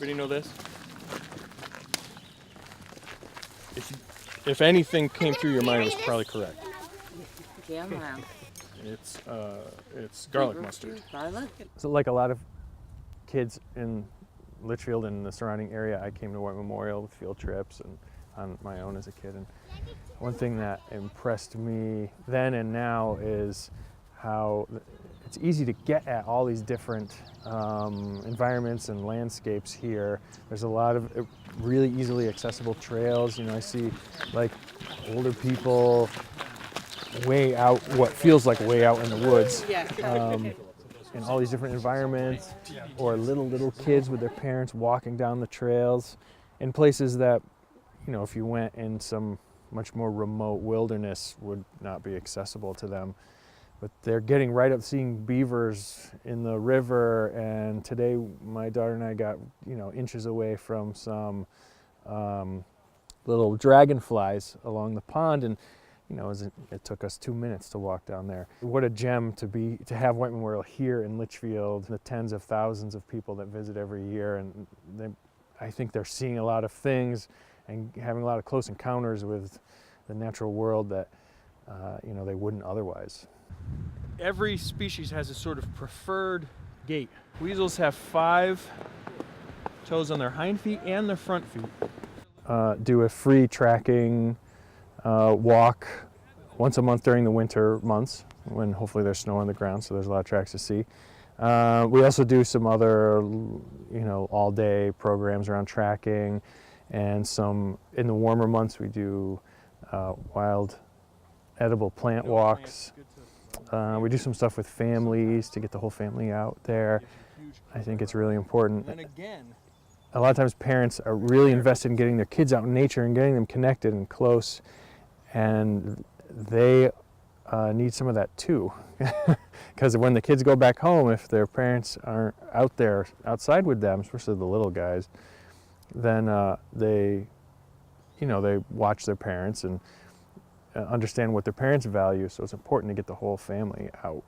Anybody know this? If anything came through your mind, it was probably correct. Yeah, wow. It's garlic mustard. Garlic? So like a lot of kids in Litchfield and the surrounding area, I came to White Memorial with field trips and on my own as a kid. And one thing that impressed me then and now is how it's easy to get at all these different environments and landscapes here. There's a lot of really easily accessible trails. You know, I see like older people way out, what feels like way out in the woods, in all these different environments, or little kids with their parents walking down the trails in places that, you know, if you went in some much more remote wilderness would not be accessible to them. But they're getting right up, seeing beavers in the river, and today my daughter and I got, you know, inches away from some little dragonflies along the pond, and you know, it took us 2 minutes to walk down there. What a gem to have White Memorial here in Litchfield, the tens of thousands of people that visit every year, and I think they're seeing a lot of things and having a lot of close encounters with the natural world that you know, they wouldn't otherwise. Every species has a sort of preferred gait. Weasels have 5 toes on their hind feet and their front feet. Do a free tracking walk once a month during the winter months when hopefully there's snow on the ground, so there's a lot of tracks to see. We also do some other, you know, all-day programs around tracking, and some in the warmer months we do wild edible plant walks. We do some stuff with families to get the whole family out there. I think it's really important. A lot of times parents are really invested in getting their kids out in nature and getting them connected and close, and they need some of that too. Because when the kids go back home, if their parents aren't out there outside with them, especially the little guys, then they watch their parents and understand what their parents value, so it's important to get the whole family out.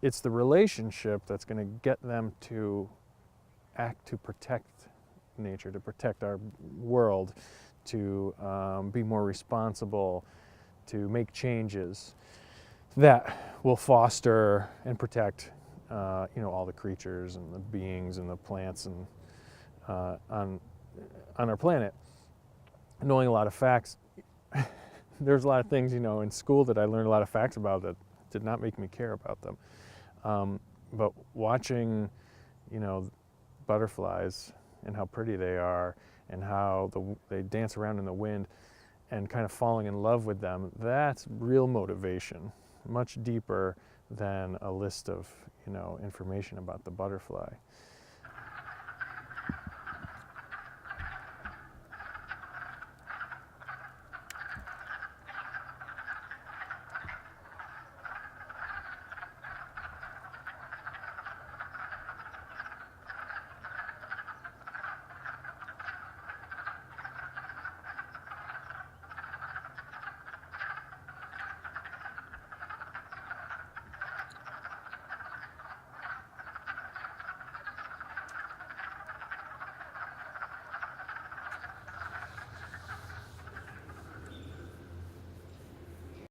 It's the relationship that's going to get them to act to protect nature, to protect our world, to be more responsible, to make changes that will foster and protect you know, all the creatures and the beings and the plants and on our planet. Knowing a lot of facts, there's a lot of things, you know, in school that I learned a lot of facts about that did not make me care about them. But watching, you know, butterflies and how pretty they are and how they dance around in the wind and kind of falling in love with them, that's real motivation, much deeper than a list of, you know, information about the butterfly.